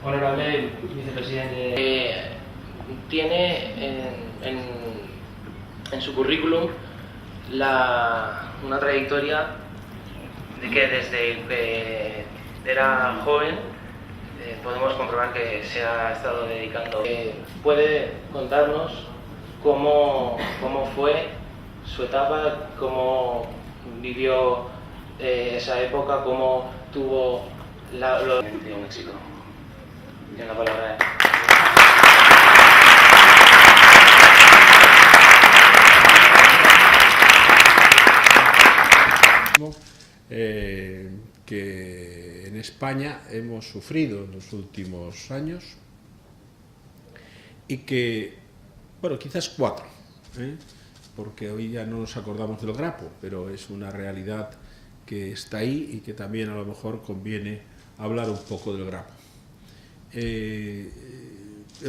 Honorable vicepresidente, tiene en su currículum una trayectoria de que desde que era joven podemos comprobar que se ha estado dedicando. ¿Puede contarnos cómo fue su etapa, cómo vivió esa época, cómo tuvo un éxito? Tiene la palabra. Que en España hemos sufrido en los últimos años y que, bueno, quizás 4, porque hoy ya no nos acordamos del Grapo, pero es una realidad que está ahí y que también a lo mejor conviene hablar un poco del Grapo. El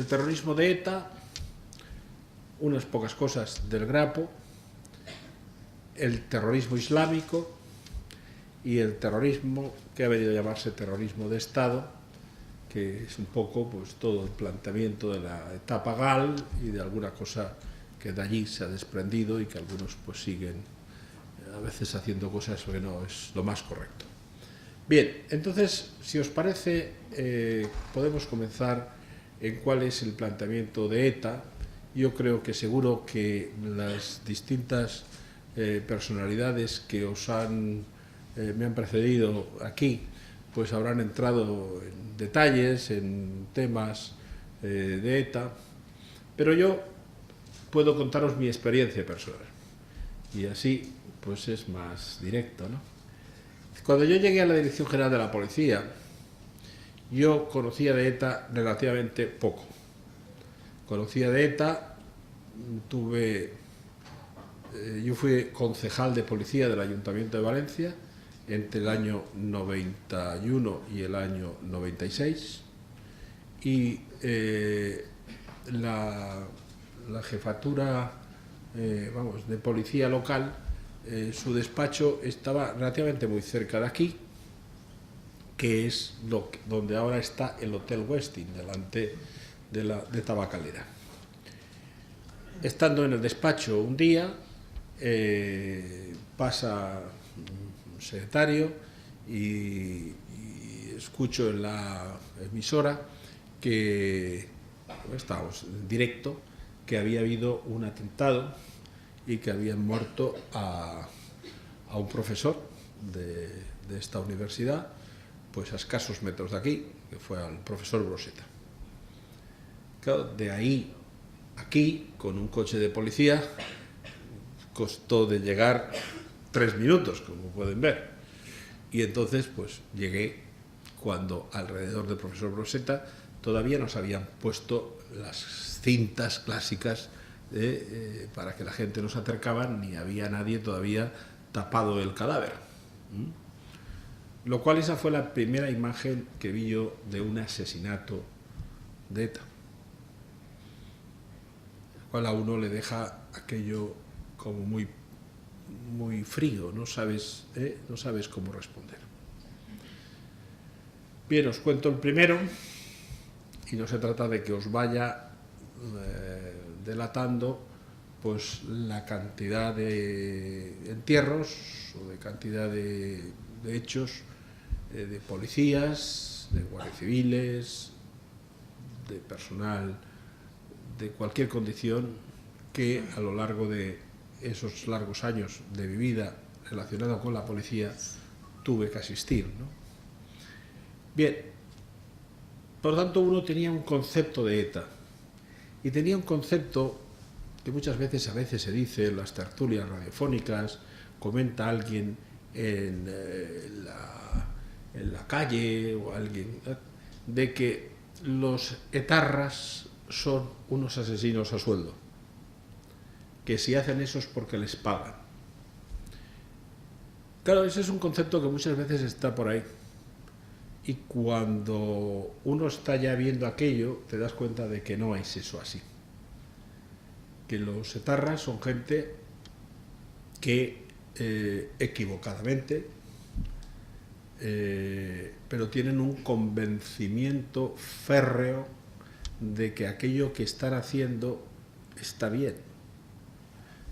terrorismo de ETA, unas pocas cosas del Grapo, el terrorismo islámico y el terrorismo que ha venido a llamarse terrorismo de Estado, que es un poco pues todo el planteamiento de la etapa GAL y de alguna cosa que de allí se ha desprendido y que algunos pues siguen a veces haciendo cosas que no es lo más correcto. Bien, entonces, si os parece, podemos comenzar en cuál es el planteamiento de ETA. Yo creo que seguro que las distintas personalidades que me han precedido aquí, pues habrán entrado en detalles, en temas de ETA, pero yo puedo contaros mi experiencia personal y así pues es más directo, ¿no? Cuando yo llegué a la Dirección General de la Policía, yo conocía de ETA relativamente poco. Conocía de ETA, yo fui concejal de policía del Ayuntamiento de Valencia entre el año 91 y el año 96 y la jefatura de policía local, su despacho estaba relativamente muy cerca de aquí, que es donde ahora está el Hotel Westin, delante de Tabacalera. Estando en el despacho un día, pasa un secretario y escucho en la emisora que estábamos en directo, que había habido un atentado y que habían muerto a un profesor de esta universidad, pues a escasos metros de aquí, que fue al profesor Broseta. Claro, de ahí aquí, con un coche de policía, costó de llegar 3 minutos, como pueden ver. Y entonces, pues llegué cuando alrededor del profesor Broseta todavía nos habían puesto las cintas clásicas para que la gente no se acercaba, ni había nadie todavía tapado el cadáver. Lo cual esa fue la primera imagen que vi yo de un asesinato de ETA, el cual a uno le deja aquello como muy, muy frío, no sabes cómo responder. Bien, os cuento el primero, y no se trata de que os vaya delatando pues la cantidad de entierros o de cantidad de hechos de policías, de guardias civiles, de personal de cualquier condición que a lo largo de esos largos años de mi vida relacionado con la policía tuve que asistir, ¿no? Bien, por lo tanto uno tenía un concepto de ETA y tenía un concepto que muchas veces se dice en las tertulias radiofónicas, comenta alguien en la calle o alguien, de que los etarras son unos asesinos a sueldo, que si hacen eso es porque les pagan. Claro, ese es un concepto que muchas veces está por ahí. Y cuando uno está ya viendo aquello, te das cuenta de que no es eso así. Que los etarras son gente que equivocadamente pero tienen un convencimiento férreo de que aquello que están haciendo está bien.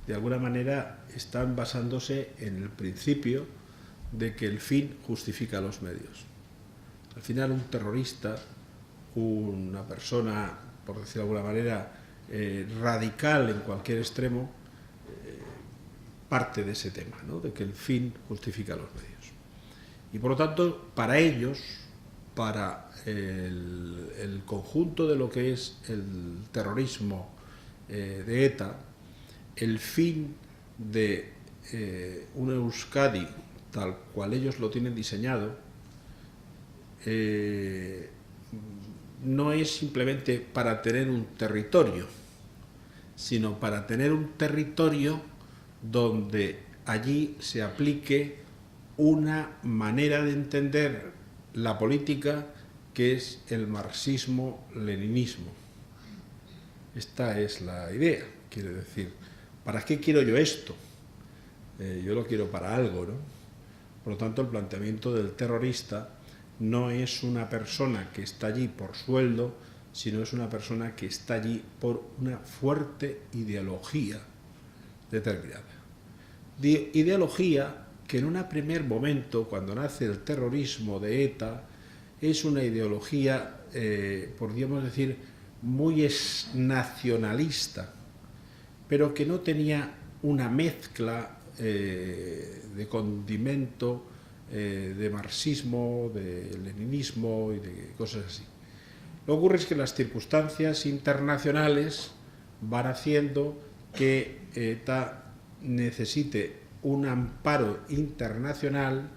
De alguna manera están basándose en el principio de que el fin justifica los medios. Al final, un terrorista, una persona, por decir de alguna manera, radical en cualquier extremo, parte de ese tema, ¿no? De que el fin justifica los medios. Y por lo tanto, para ellos, para el conjunto de lo que es el terrorismo de ETA, el fin de una Euskadi tal cual ellos lo tienen diseñado, no es simplemente para tener un territorio, sino para tener un territorio donde allí se aplique una manera de entender la política que es el marxismo-leninismo. Esta es la idea, quiere decir, ¿para qué quiero yo esto? Yo lo quiero para algo, ¿no? Por lo tanto, el planteamiento del terrorista no es una persona que está allí por sueldo, sino es una persona que está allí por una fuerte ideología determinada. Ideología que en un primer momento, cuando nace el terrorismo de ETA, es una ideología, podríamos decir, muy nacionalista, pero que no tenía una mezcla de condimento de marxismo, de leninismo y de cosas así. Lo que ocurre es que las circunstancias internacionales van haciendo que ETA necesite un amparo internacional,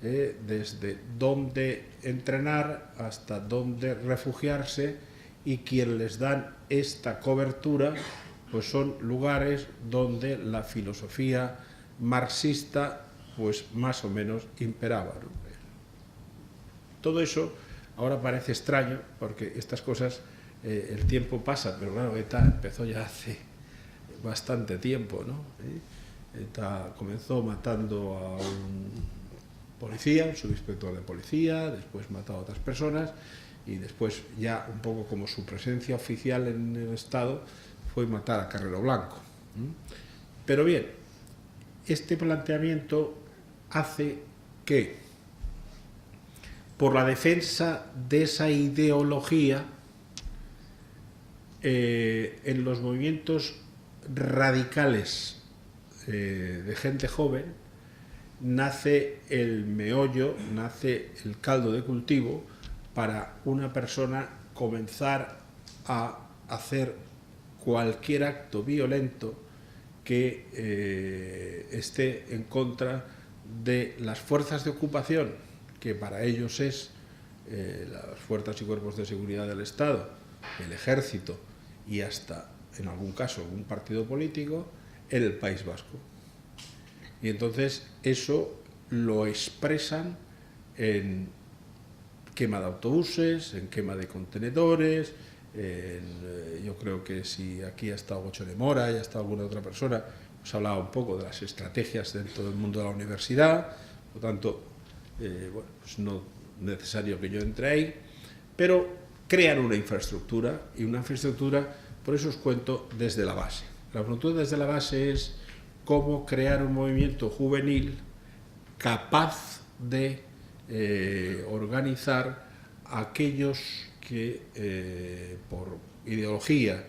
desde dónde entrenar hasta dónde refugiarse, y quien les dan esta cobertura pues son lugares donde la filosofía marxista pues más o menos imperaba, ¿no? Todo eso ahora parece extraño porque estas cosas, el tiempo pasa, pero claro, ETA empezó ya hace bastante tiempo, ¿no? ETA comenzó matando a un policía, un subinspector de policía, después mató a otras personas y después, ya un poco como su presencia oficial en el Estado, fue matar a Carrero Blanco. Pero bien, este planteamiento hace que, por la defensa de esa ideología, en los movimientos radicales de gente joven, nace el meollo, nace el caldo de cultivo para una persona comenzar a hacer cualquier acto violento que esté en contra de las fuerzas de ocupación, que para ellos es las fuerzas y cuerpos de seguridad del Estado, el ejército y hasta, en algún caso, un partido político, en el País Vasco. Y entonces eso lo expresan en quema de autobuses, en quema de contenedores, yo creo que si aquí ha estado Gocho de Mora y ha estado alguna otra persona, pues ha hablado un poco de las estrategias dentro del mundo de la universidad, por lo tanto, bueno, pues no es necesario que yo entre ahí, pero crean una infraestructura, y una infraestructura, por eso os cuento, desde la base. La infraestructura desde la base es cómo crear un movimiento juvenil capaz de organizar a aquellos que por ideología,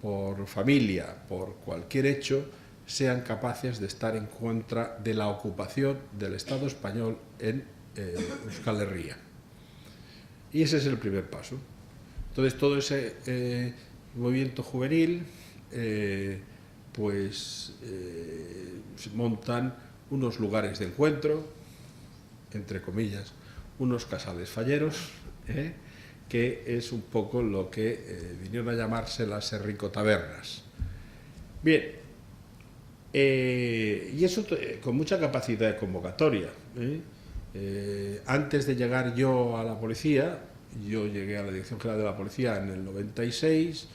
por familia, por cualquier hecho, sean capaces de estar en contra de la ocupación del Estado español en Euskal Herria. Y ese es el primer paso. Entonces, todo ese movimiento juvenil, se montan unos lugares de encuentro, entre comillas, unos casales falleros, que es un poco lo que vinieron a llamarse las serricotabernas. Bien, y eso con mucha capacidad de convocatoria. Antes de llegar yo a la policía, yo llegué a la Dirección General de la Policía en el 96,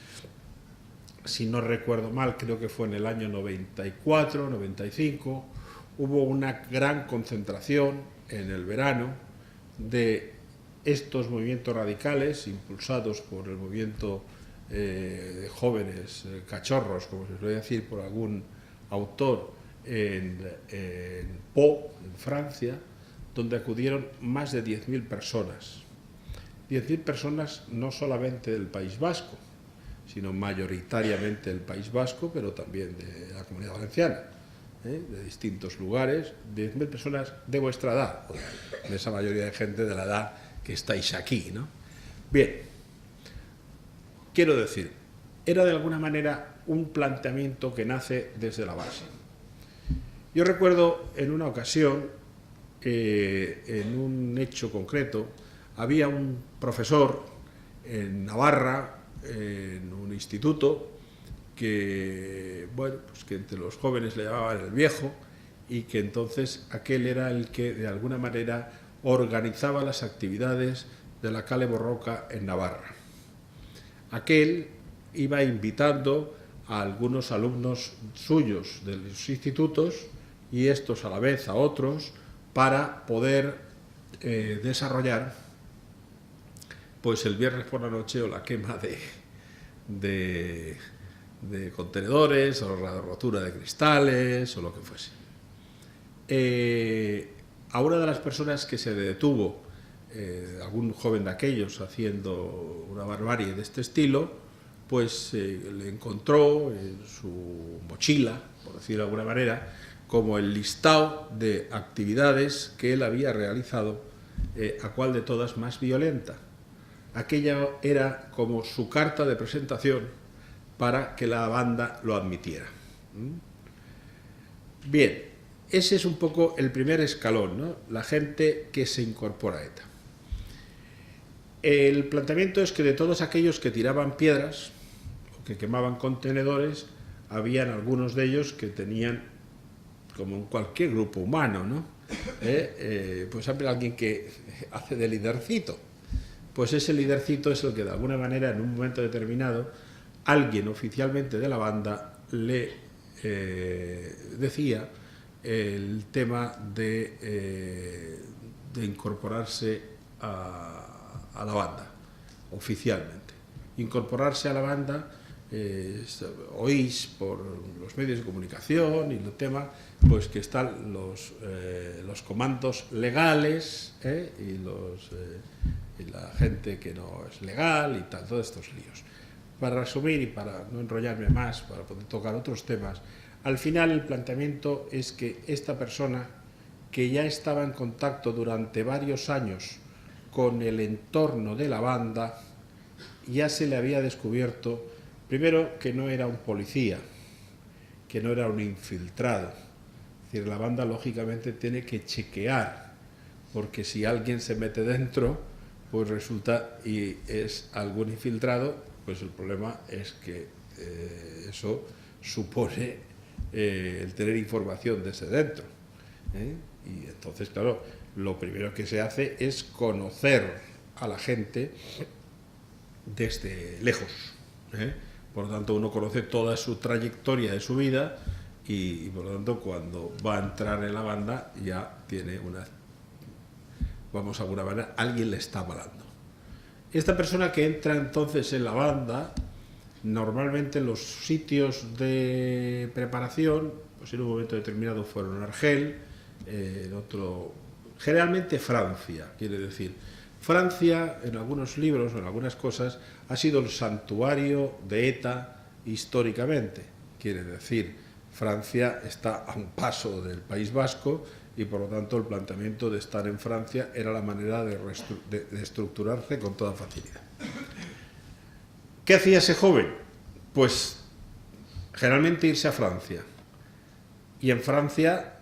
si no recuerdo mal, creo que fue en el año 94, 95, hubo una gran concentración en el verano de estos movimientos radicales impulsados por el movimiento de jóvenes cachorros, como se suele decir por algún autor, en Pau, en Francia, donde acudieron más de 10.000 personas. 10.000 personas no solamente del País Vasco, sino mayoritariamente del País Vasco, pero también de la Comunidad Valenciana, de distintos lugares, 10.000 personas de vuestra edad, de esa mayoría de gente de la edad que estáis aquí, ¿no? Bien, quiero decir, era de alguna manera un planteamiento que nace desde la base. Yo recuerdo en una ocasión, en un hecho concreto, había un profesor en Navarra, en un instituto, que, bueno, pues que entre los jóvenes le llamaban el viejo, y que entonces aquel era el que de alguna manera organizaba las actividades de la Cale Borroca en Navarra. Aquel iba invitando a algunos alumnos suyos de los institutos y estos a la vez a otros para poder desarrollar pues el viernes por la noche o la quema de contenedores o la rotura de cristales o lo que fuese. A una de las personas que se detuvo, algún joven de aquellos haciendo una barbarie de este estilo, pues le encontró en su mochila, por decirlo de alguna manera, como el listado de actividades que él había realizado, a cuál de todas más violenta. Aquella era como su carta de presentación para que la banda lo admitiera. Bien, ese es un poco el primer escalón, ¿no? La gente que se incorpora a ETA. El planteamiento es que de todos aquellos que tiraban piedras o que quemaban contenedores, habían algunos de ellos que tenían, como en cualquier grupo humano, ¿no? Pues siempre alguien que hace de lidercito. Pues ese lidercito es el que de alguna manera en un momento determinado alguien oficialmente de la banda le decía el tema de incorporarse a la banda oficialmente. Incorporarse a la banda, oís por los medios de comunicación y el tema, pues que están los comandos legales y la gente que no es legal y tal, todos estos líos. Para resumir y para no enrollarme más, para poder tocar otros temas, al final el planteamiento es que esta persona, que ya estaba en contacto durante varios años con el entorno de la banda, ya se le había descubierto, primero, que no era un policía, que no era un infiltrado. Es decir, la banda lógicamente tiene que chequear, porque si alguien se mete dentro, pues resulta y es algún infiltrado, pues el problema es que eso supone el tener información desde dentro. Y entonces, claro, lo primero que se hace es conocer a la gente desde lejos. Por lo tanto, uno conoce toda su trayectoria de su vida y por lo tanto, cuando va a entrar en la banda ya tiene una... Vamos, de alguna manera, alguien le está avalando. Esta persona que entra entonces en la banda, normalmente los sitios de preparación, pues en un momento determinado fueron Argel, en otro, generalmente Francia, quiere decir. Francia, en algunos libros o en algunas cosas, ha sido el santuario de ETA históricamente. Quiere decir, Francia está a un paso del País Vasco y por lo tanto el planteamiento de estar en Francia era la manera de estructurarse con toda facilidad. ¿Qué hacía ese joven? Pues generalmente irse a Francia. Y en Francia...